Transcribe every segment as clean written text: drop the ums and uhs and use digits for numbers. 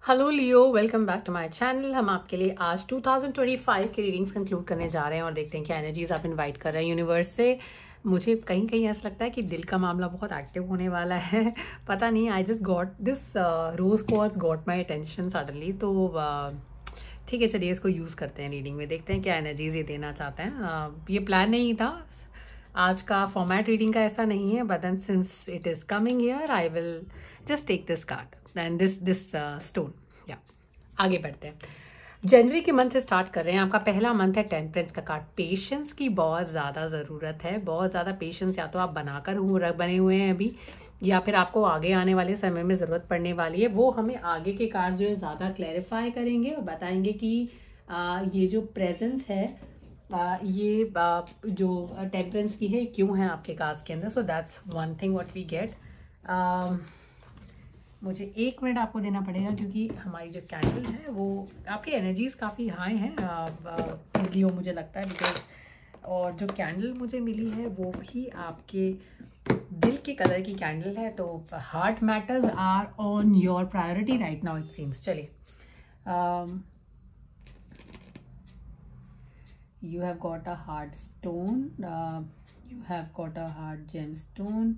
Hello Leo, welcome back to my channel. हम आपके लिए आज 2025 की रीडिंग्स कंक्लूड करने जा रहे हैं और देखते हैं क्या एनर्जीज आप इनवाइट कर रहे हैं यूनिवर्स से। मुझे कहीं कहीं ऐसा लगता है कि दिल का मामला बहुत एक्टिव होने वाला है। पता नहीं, I just got this rose quartz got my attention suddenly. तो ठीक है, चलिए इसको यूज़ करते हैं रीडिंग में, देखते हैं क्या एनर्जीज ये देना चाहते हैं। ये प्लान नहीं था, आज का फॉर्मेट रीडिंग का ऐसा नहीं है, but then since it is coming here I will just take this card and this stone. या आगे बढ़ते हैं। जनवरी के मंथ से स्टार्ट कर रहे हैं। आपका पहला मंथ है टेम्परेंस का कार्ड। पेशेंस की बहुत ज़्यादा ज़रूरत है, बहुत ज़्यादा पेशेंस या तो आप बनाकर बने हुए हैं अभी, या फिर आपको आगे आने वाले समय में ज़रूरत पड़ने वाली है। वो हमें आगे के कार्ड जो है ज़्यादा क्लैरिफाई करेंगे और बताएंगे कि ये जो प्रेजेंस है ये जो टेम्परेंस की है क्यों है आपके कार्ड्स के अंदर। So that's one thing what we get. मुझे 1 मिनट आपको देना पड़ेगा क्योंकि हमारी जो कैंडल है वो आपकी एनर्जीज काफ़ी हाई हैं लियो, मुझे लगता है, बिकॉज और जो कैंडल मुझे मिली है वो भी आपके दिल के कलर की कैंडल है। तो heart matters are on your priority right now it seems. चलिए, you have got a heart stone, you have got a heart gemstone,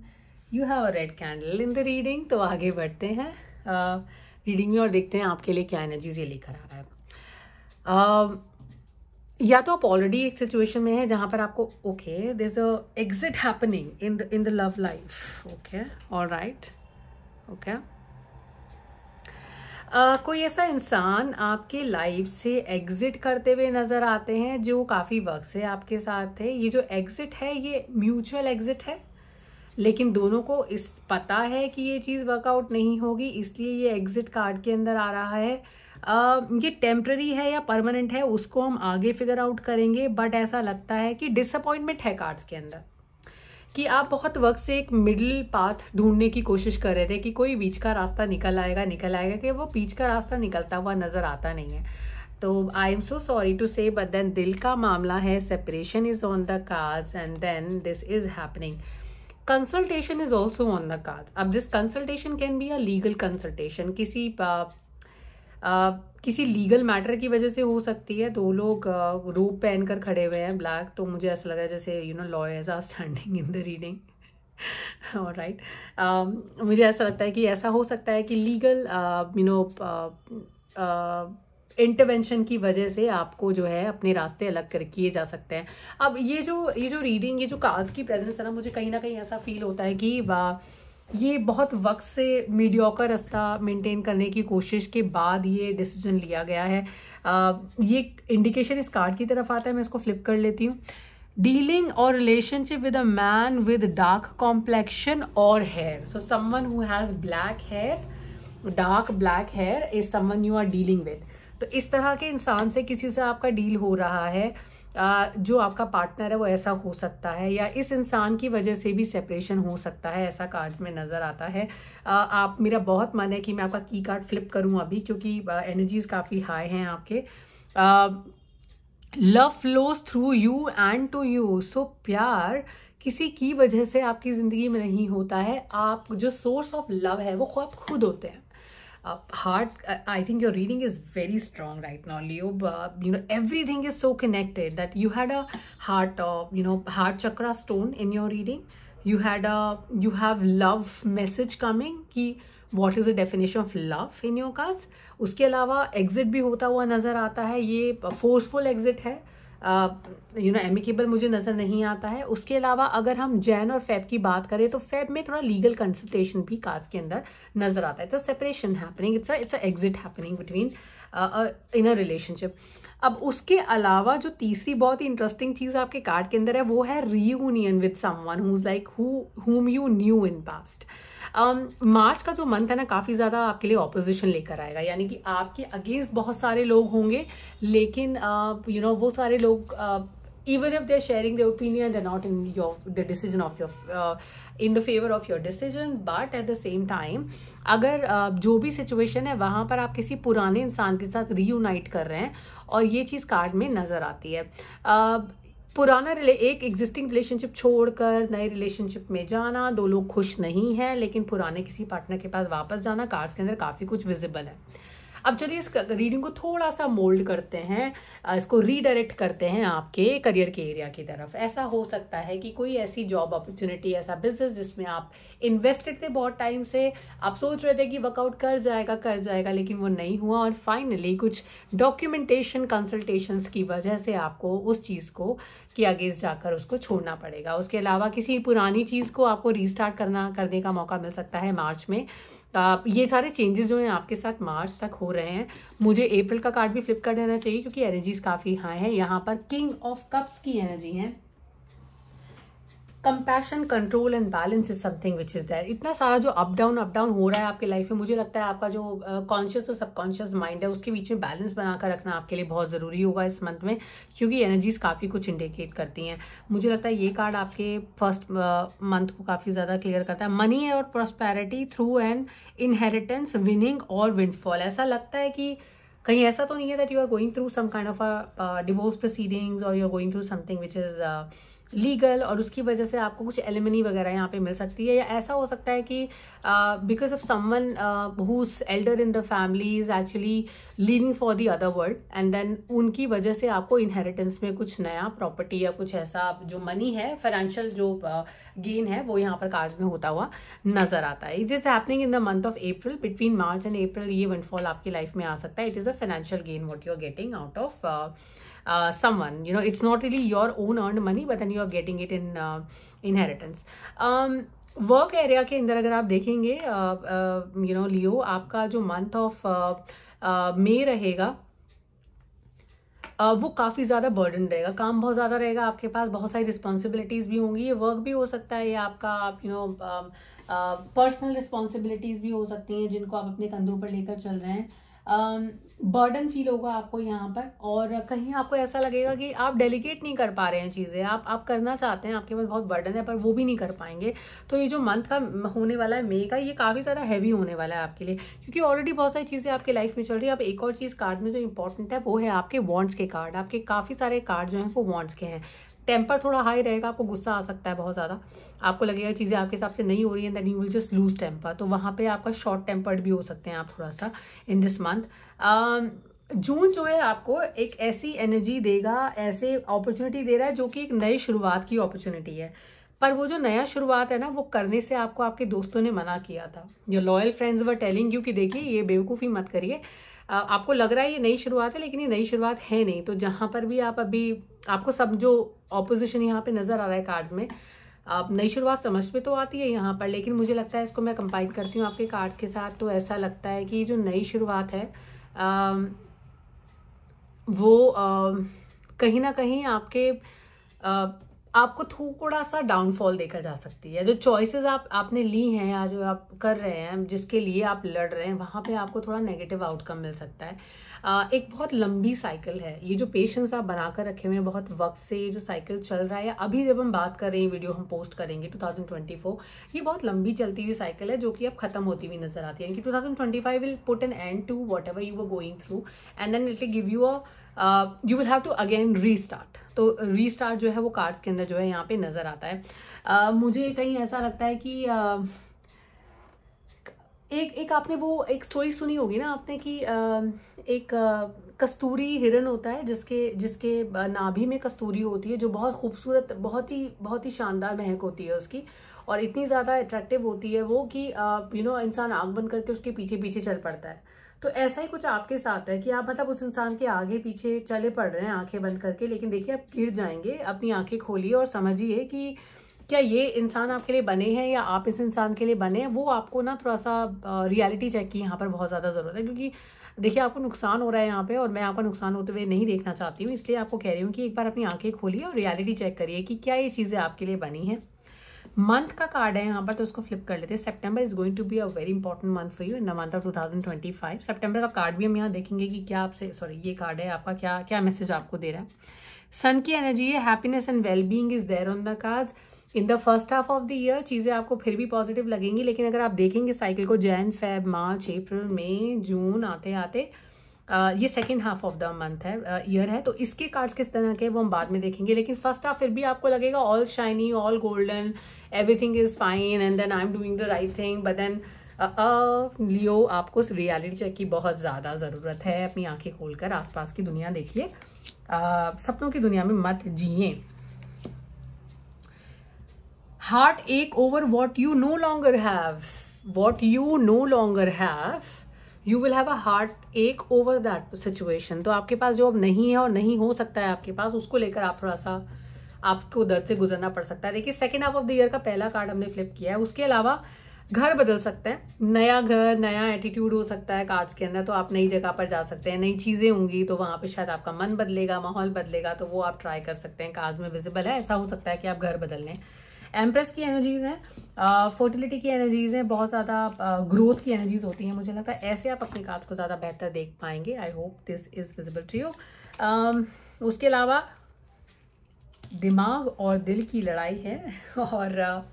you have a red candle in the reading। तो आगे बढ़ते हैं reading में और देखते हैं आपके लिए क्या एनर्जीज ये लेकर आ रहा है। या तो आप ऑलरेडी एक सिचुएशन में है जहां पर आपको okay there is a exit happening in the love life. Okay, alright, okay. कोई ऐसा इंसान आपके लाइफ से एग्जिट करते हुए नज़र आते हैं जो काफ़ी वक्त से आपके साथ थे। ये जो एग्जिट है ये म्यूचुअल एग्जिट है, लेकिन दोनों को इस पता है कि ये चीज़ वर्कआउट नहीं होगी, इसलिए ये एग्जिट कार्ड के अंदर आ रहा है। ये टेम्पररी है या परमानेंट है उसको हम आगे फिगर आउट करेंगे, बट ऐसा लगता है कि डिसअपॉइंटमेंट है कार्ड्स के अंदर, कि आप बहुत वक्त से एक मिडिल पाथ ढूंढने की कोशिश कर रहे थे कि कोई बीच का रास्ता निकल आएगा कि वो बीच का रास्ता निकलता हुआ नजर आता नहीं है। तो I am so sorry to say, but then दिल का मामला है, separation is on the cards and then this is happening. Consultation is also on the cards. अब this consultation can be a legal consultation, किसी legal matter की वजह से हो सकती है। 2 लोग रोप पहनकर खड़े हुए हैं ब्लैक, तो मुझे ऐसा लग रहा है जैसे lawyers are standing in the reading. Alright, मुझे ऐसा लगता है कि ऐसा हो सकता है कि लीगल इंटरवेंशन की वजह से आपको जो है अपने रास्ते अलग कर किए जा सकते हैं। अब ये जो रीडिंग, ये जो कार्ड्स की प्रेजेंस है ना, मुझे कहीं ना कहीं ऐसा फील होता है कि ये बहुत वक्त से मीडियोकर रास्ता मेंटेन करने की कोशिश के बाद ये डिसीजन लिया गया है। ये इंडिकेशन इस कार्ड की तरफ आता है। मैं इसको फ्लिप कर लेती हूँ। डीलिंग और relationship with a man with dark complexion और hair. So someone who has black hair, dark black hair is someone you are dealing with. तो इस तरह के इंसान से किसी से आपका डील हो रहा है, जो आपका पार्टनर है वो ऐसा हो सकता है, या इस इंसान की वजह से भी सेपरेशन हो सकता है, ऐसा कार्ड्स में नज़र आता है। आप मेरा बहुत मन है कि मैं आपका की कार्ड फ्लिप करूं अभी, क्योंकि एनर्जीज काफ़ी हाई हैं आपके। Love flows through you and to you. So प्यार किसी की वजह से आपकी ज़िंदगी में नहीं होता है, आप जो सोर्स ऑफ लव है वो आप खुद होते हैं। Heart, I think your reading is very strong right now, Leo. Everything is so connected that you had a heart heart chakra stone in your reading. You have love message coming कि what is the definition of love in your cards. उसके अलावा exit भी होता हुआ नजर आता है। ये forceful exit है, एमिकेबल मुझे नज़र नहीं आता है। उसके अलावा अगर हम जैन और फेब की बात करें तो फेब में थोड़ा लीगल कंसल्टेशन भी कार्ड्स के अंदर नजर आता है। It's a separation happening, it's a exit happening between in a relationship. अब उसके अलावा जो तीसरी बहुत ही इंटरेस्टिंग चीज़ आपके कार्ड के अंदर है वो है reunion with someone who is like whom you knew in past। मार्च का जो मंथ है ना, काफ़ी ज़्यादा आपके लिए ऑपोजिशन लेकर आएगा, यानी कि आपके अगेंस्ट बहुत सारे लोग होंगे, लेकिन वो सारे लोग even if they're sharing their opinion, they're not in the decision of your in the favor of your decision, but at the same time अगर जो भी सिचुएशन है वहाँ पर आप किसी पुराने इंसान के साथ रीयूनाइट कर रहे हैं, और ये चीज़ कार्ड में नज़र आती है। पुराना एक एग्जिस्टिंग रिलेशनशिप छोड़कर नए रिलेशनशिप में जाना, 2 लोग खुश नहीं हैं, लेकिन पुराने किसी पार्टनर के पास वापस जाना, कार्ड्स के अंदर काफ़ी कुछ विजिबल है। अब चलिए इस रीडिंग को थोड़ा सा मोल्ड करते हैं, इसको रीडायरेक्ट करते हैं आपके करियर के एरिया की तरफ। ऐसा हो सकता है कि कोई ऐसी जॉब अपॉर्चुनिटी, ऐसा बिजनेस जिसमें आप इन्वेस्टेड थे बहुत टाइम से, आप सोच रहे थे कि वर्कआउट कर जाएगा, लेकिन वो नहीं हुआ, और फाइनली कुछ डॉक्यूमेंटेशन कंसल्टेशंस की वजह से आपको उस चीज़ को के अगेंस्ट जाकर उसको छोड़ना पड़ेगा। उसके अलावा किसी पुरानी चीज़ को आपको रीस्टार्ट करने का मौका मिल सकता है मार्च में। ये सारे चेंजेस जो हैं आपके साथ मार्च तक हो रहे हैं। मुझे अप्रैल का कार्ड भी फ्लिप कर देना चाहिए क्योंकि एनर्जीज काफ़ी हाई है। यहाँ पर किंग ऑफ कप्स की एनर्जी है। Compassion, control and balance is something which is there. इतना सारा जो अप डाउन हो रहा है आपकी लाइफ में, मुझे लगता है आपका जो कॉन्शियस और सबकॉन्शियस माइंड है उसके बीच में बैलेंस बनाकर रखना आपके लिए बहुत ज़रूरी होगा इस मंथ में, क्योंकि एनर्जीज काफ़ी कुछ इंडिकेट करती हैं। मुझे लगता है ये कार्ड आपके फर्स्ट मंथ को काफ़ी ज़्यादा क्लियर करता है। मनी और prosperity through an inheritance, winning और विंडफॉल। ऐसा लगता है कि कहीं ऐसा तो नहीं है that you are going through some kind of a divorce proceedings और you are going through something which is legal, और उसकी वजह से आपको कुछ एलिमनी वगैरह यहाँ पे मिल सकती है। या ऐसा हो सकता है कि because of someone whose elder in the family is actually living for the other world, and then उनकी वजह से आपको इनहेरिटेंस में कुछ नया प्रॉपर्टी या कुछ ऐसा जो मनी है, फाइनेंशियल जो गेन है, वो यहाँ पर कार्ड्स में होता हुआ नजर आता है। It is happening in the month of April. Between March and April ये विंडफॉल आपकी लाइफ में आ सकता है। It is a financial gain what you are getting out of someone, you know, it's not really your own earned money, but then you are getting it in inheritance. Work area के अंदर अगर आप देखेंगे you know लियो, आपका जो month of May रहेगा वो काफ़ी ज़्यादा बर्डन रहेगा, काम बहुत ज़्यादा रहेगा, आपके पास बहुत सारी रिस्पॉन्सिबिलिटीज़ भी होंगी। ये वर्क भी हो सकता है, या आपका यू नो पर्सनल रिस्पॉन्सिबिलिटीज़ भी हो सकती हैं जिनको आप अपने कंधों पर लेकर चल रहे हैं। बर्डन फील होगा आपको यहाँ पर, और कहीं आपको ऐसा लगेगा कि आप डेलीगेट नहीं कर पा रहे हैं चीज़ें, आप करना चाहते हैं, आपके पास बहुत बर्डन है पर वो भी नहीं कर पाएंगे। तो ये जो मंथ का होने वाला है मई का, ये काफ़ी ज़्यादा हैवी होने वाला है आपके लिए, क्योंकि ऑलरेडी बहुत सारी चीज़ें आपकी लाइफ में चल रही है। अब एक और चीज़ कार्ड में जो इंपॉर्टेंट है वो है आपके वॉन्ट्स के कार्ड। आपके काफ़ी सारे कार्ड जो हैं वो वॉन्ट्स के हैं। टेम्पर थोड़ा हाई रहेगा, आपको गुस्सा आ सकता है बहुत ज़्यादा, आपको लगेगा चीज़ें आपके हिसाब से नहीं हो रही हैं, that you will just lose temper. तो वहाँ पे आपका शॉर्ट टेम्पर्ड भी हो सकते हैं आप थोड़ा सा इन दिस मंथ। जून जो है आपको एक ऐसी एनर्जी देगा, ऐसे अपॉर्चुनिटी दे रहा है जो कि एक नई शुरुआत की अपॉर्चुनिटी है, पर वो जो नया शुरुआत है ना, वो करने से आपको आपके दोस्तों ने मना किया था। जो loyal friends were telling you कि देखिए ये बेवकूफ़ी मत करिए, आपको लग रहा है ये नई शुरुआत है, लेकिन ये नई शुरुआत है नहीं। तो जहाँ पर भी आप अभी, आपको सब जो ऑपोजिशन यहाँ पे नज़र आ रहा है कार्ड्स में, आप नई शुरुआत समझ में तो आती है यहाँ पर, लेकिन मुझे लगता है इसको मैं कंपाइन करती हूँ आपके कार्ड्स के साथ, तो ऐसा लगता है कि जो नई शुरुआत है वो कहीं ना कहीं आपको थोड़ा सा डाउनफॉल देखा जा सकती है। जो चॉइसेस आपने ली हैं या जो आप कर रहे हैं, जिसके लिए आप लड़ रहे हैं, वहाँ पे आपको थोड़ा नेगेटिव आउटकम मिल सकता है। एक बहुत लंबी साइकिल है ये, जो पेशेंस आप बनाकर रखे हुए हैं बहुत वक्त से, ये जो साइकिल चल रहा है, अभी जब हम बात कर रहे हैं, वीडियो हम पोस्ट करेंगे 2024, ये बहुत लंबी चलती हुई साइकिल है जो कि अब खत्म होती हुई नजर आती है। कि 2025 will put an end to whatever you were going through, and then it will give you you will have to again restart. तो रीस्टार्ट जो है वो कार्ड्स के अंदर जो है यहाँ पे नजर आता है। मुझे कहीं ऐसा लगता है कि एक आपने वो एक स्टोरी सुनी होगी ना आपने कि एक कस्तूरी हिरन होता है जिसके नाभि में कस्तूरी होती है, जो बहुत खूबसूरत, बहुत ही शानदार महक होती है उसकी, और इतनी ज़्यादा अट्रैक्टिव होती है वो कि यू नो इंसान आँख बंद करके उसके पीछे पीछे चल पड़ता है। तो ऐसा ही कुछ आपके साथ है कि आप मतलब उस इंसान के आगे पीछे चले पड़ रहे हैं आंखें बंद करके, लेकिन देखिए आप गिर जाएंगे। अपनी आंखें खोलिए और समझिए कि क्या ये इंसान आपके लिए बने हैं या आप इस इंसान के लिए बने हैं। वो आपको ना थोड़ा सा रियलिटी चेक की यहाँ पर बहुत ज़्यादा ज़रूरत है, क्योंकि देखिए आपको नुकसान हो रहा है यहाँ पे, और मैं आपका नुकसान होते हुए नहीं देखना चाहती हूँ, इसलिए आपको कह रही हूँ कि एक बार अपनी आंखें खोलिए और रियलिटी चेक करिए कि क्या ये चीज़ें आपके लिए बनी हैं। मंथ का कार्ड है यहाँ पर, तो उसको फ्लिप कर लेते हैं। September is going to be a very important month for you in the month of 2025। September का कार्ड भी हम यहाँ देखेंगे कि क्या आपसे, सॉरी ये कार्ड है आपका, क्या क्या मैसेज आपको दे रहा है। सन की एनर्जी है, happiness and wellbeing is there on the cards in the first half of the year. चीज़ें आपको फिर भी पॉजिटिव लगेंगी, लेकिन अगर आप देखेंगे साइकिल को, जैन, फेब, मार्च, अप्रैल, मई, जून आते आते ये second half of the month है, ईयर है, तो इसके कार्ड्स किस तरह के वो हम बाद में देखेंगे। लेकिन फर्स्ट हाफ फिर भी आपको लगेगा all shiny, all golden, everything is fine, and then I am doing the right thing, but then Leo, आपको रियलिटी चेक की बहुत ज़्यादा ज़रूरत है। अपनी आंखें खोलकर आसपास की दुनिया देखिए, सपनों की दुनिया में मत जिए। हार्ट एक over what you know longer have, what you know longer have, you will have a heart एक ओवर दैट सिचुएशन। तो आपके पास जो अब नहीं है और नहीं हो सकता है आपके पास, उसको लेकर आप थोड़ा सा, आपको दर्द से गुजरना पड़ सकता है। देखिए second half of the year का पहला कार्ड हमने फ्लिप किया है। उसके अलावा घर बदल सकते हैं, नया घर, नया एटीट्यूड हो सकता है कार्ड्स के अंदर, तो आप नई जगह पर जा सकते हैं, नई चीजें होंगी तो वहां पे शायद आपका मन बदलेगा, माहौल बदलेगा, तो वो आप ट्राई कर सकते हैं। कार्ड्स में विजिबल है, ऐसा हो सकता है कि आप घर बदल लें। एम्प्रेस की एनर्जीज हैं, फर्टिलिटी की एनर्जीज हैं, बहुत ज़्यादा ग्रोथ की एनर्जीज होती हैं। मुझे लगता है ऐसे आप अपने कार्ड्स को ज़्यादा बेहतर देख पाएंगे। I hope this is visible to you. उसके अलावा दिमाग और दिल की लड़ाई है और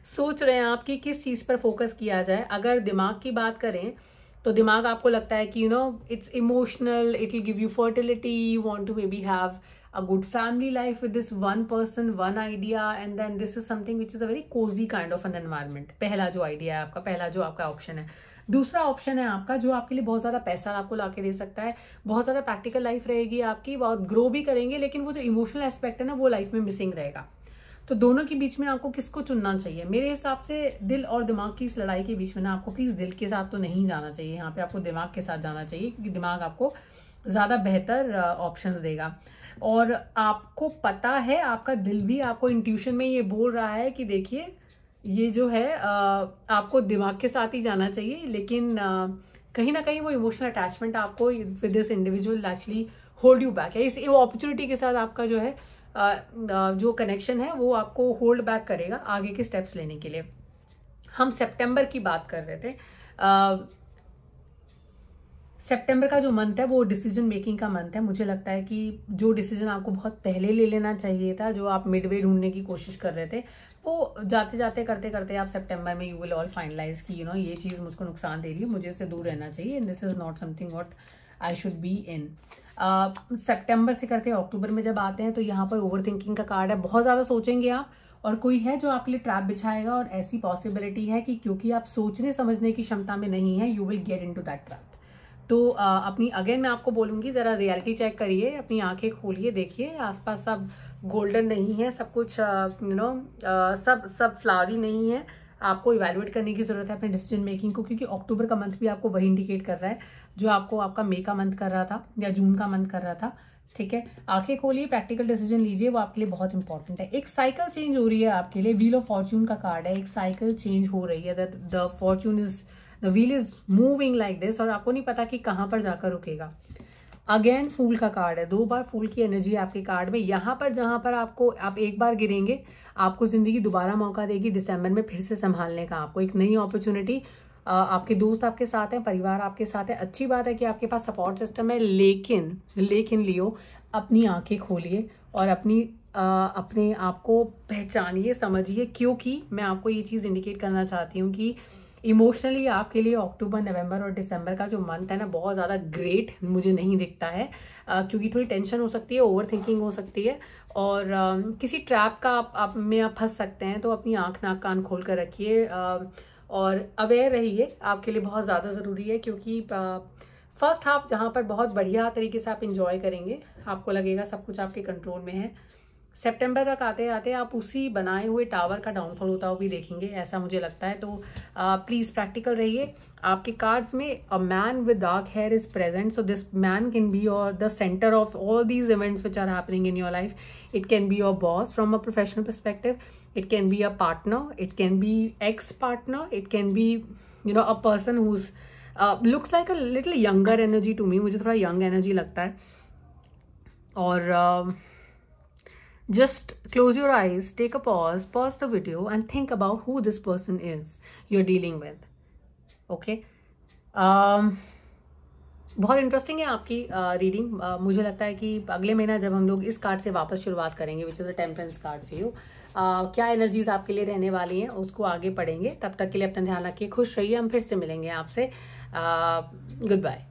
सोच रहे हैं आप कि किस चीज़ पर फोकस किया जाए। अगर दिमाग की बात करें तो दिमाग आपको लगता है कि it's emotional, it will give you fertility, you want to maybe have a good family life with this one person, one idea, and then this is something which is a very cozy kind of an environment। पहला जो idea है आपका, पहला जो आपका option है। दूसरा option है आपका जो आपके लिए बहुत ज्यादा पैसा आपको लाके दे सकता है, बहुत ज्यादा प्रैक्टिकल लाइफ रहेगी आपकी, बहुत ग्रो भी करेंगे, लेकिन वो जो इमोशनल एस्पेक्ट है ना, वो लाइफ में मिसिंग रहेगा। तो दोनों के बीच में आपको किसको चुनना चाहिए? मेरे हिसाब से दिल और दिमाग की इस लड़ाई के बीच में ना, आपको प्लीज दिल के साथ तो नहीं जाना चाहिए, यहाँ पे आपको दिमाग के साथ जाना चाहिए, क्योंकि दिमाग आपको ज्यादा बेहतर ऑप्शंस देगा। और आपको पता है, आपका दिल भी आपको इंट्यूशन में ये बोल रहा है कि देखिए ये जो है आपको दिमाग के साथ ही जाना चाहिए, लेकिन कहीं ना कहीं वो इमोशनल अटैचमेंट आपको with this individual actually hold you back है। इस अपॉर्चुनिटी के साथ आपका जो है जो कनेक्शन है वो आपको होल्ड बैक करेगा आगे के स्टेप्स लेने के लिए। हम सितंबर की बात कर रहे थे। सितंबर का जो मंथ है वो डिसीजन मेकिंग का मंथ है। मुझे लगता है कि जो डिसीजन आपको बहुत पहले ले लेना चाहिए था, जो आप मिडवे ढूंढने की कोशिश कर रहे थे, वो जाते जाते करते करते आप सितंबर में यू विल ऑल फाइनलाइज की ये चीज़ मुझको नुकसान दे रही है, मुझे इससे दूर रहना चाहिए, and this is not something what I should be in. सितंबर से करते अक्टूबर में जब आते हैं तो यहाँ पर ओवर थिंकिंग का कार्ड है। बहुत ज़्यादा सोचेंगे आप, और कोई है जो आपके लिए ट्रैप बिछाएगा, और ऐसी पॉसिबिलिटी है कि क्योंकि आप सोचने समझने की क्षमता में नहीं है, you will get into that trap. तो अपनी अगेन मैं आपको बोलूँगी, ज़रा रियलिटी चेक करिए, अपनी आंखें खोलिए, देखिए आसपास सब गोल्डन नहीं है, सब कुछ सब फ्लावरी नहीं है। आपको इवैल्यूएट करने की ज़रूरत है अपने डिसीजन मेकिंग को, क्योंकि अक्टूबर का मंथ भी आपको वही इंडिकेट कर रहा है जो आपको आपका मई का मंथ कर रहा था या जून का मंथ कर रहा था। ठीक है, आंखें खोलिए, प्रैक्टिकल डिसीजन लीजिए, वो आपके लिए बहुत इंपॉर्टेंट है। एक साइकिल चेंज हो रही है आपके लिए, व्हील ऑफ फॉर्च्यून का कार्ड है, एक साइकिल चेंज हो रही है, the Fortune is, the wheel is moving like this, और आपको नहीं पता कि कहाँ पर जाकर रुकेगा। अगेन फूल का कार्ड है, 2 बार फूल की एनर्जी आपके कार्ड में। यहाँ पर जहाँ पर आप एक बार गिरेंगे, आपको जिंदगी दोबारा मौका देगी दिसंबर में फिर से संभालने का, आपको एक नई अपॉर्चुनिटी। आपके दोस्त आपके साथ हैं, परिवार आपके साथ है, अच्छी बात है कि आपके पास सपोर्ट सिस्टम है, लेकिन लियो अपनी आंखें खोलिए और अपने आप को पहचानिए, समझिए, क्योंकि मैं आपको ये चीज़ इंडिकेट करना चाहती हूँ कि इमोशनली आपके लिए अक्टूबर, नवंबर और दिसंबर का जो मंथ है ना, बहुत ज़्यादा ग्रेट मुझे नहीं दिखता है, क्योंकि थोड़ी टेंशन हो सकती है, ओवर थिंकिंग हो सकती है, और किसी ट्रैप का आप फंस सकते हैं। तो अपनी आँख नाक कान खोल कर रखिए और अवेयर रहिए, आपके लिए बहुत ज़्यादा ज़रूरी है, क्योंकि फर्स्ट हाफ जहाँ पर बहुत बढ़िया तरीके से आप इंजॉय करेंगे, आपको लगेगा सब कुछ आपके कंट्रोल में है, सितंबर तक आते आते आप उसी बनाए हुए टावर का डाउनफॉल होता हुआ भी देखेंगे, ऐसा मुझे लगता है। तो प्लीज़ प्रैक्टिकल रहिए। आपके कार्ड्स में a man with dark hair is present, so this man can be your the centre of all these events which are happening in your life. It can be your boss from a professional perspective. It can be a partner. It can be ex-partner. It can be, a person who's looks like a little younger energy to me. मुझे थोड़ा young energy लगता है। और just close your eyes, take a pause the video and think about who this person is you're dealing with. Okay? बहुत interesting है आपकी reading. मुझे लगता है कि अगले महीना जब हम लोग इस कार्ड से वापस शुरुआत करेंगे, which is a temperance card for you, क्या एनर्जीज आपके लिए रहने वाली हैं उसको आगे पढ़ेंगे। तब तक के लिए अपना ध्यान रखिए, खुश रहिए, हम फिर से मिलेंगे आपसे। Good bye.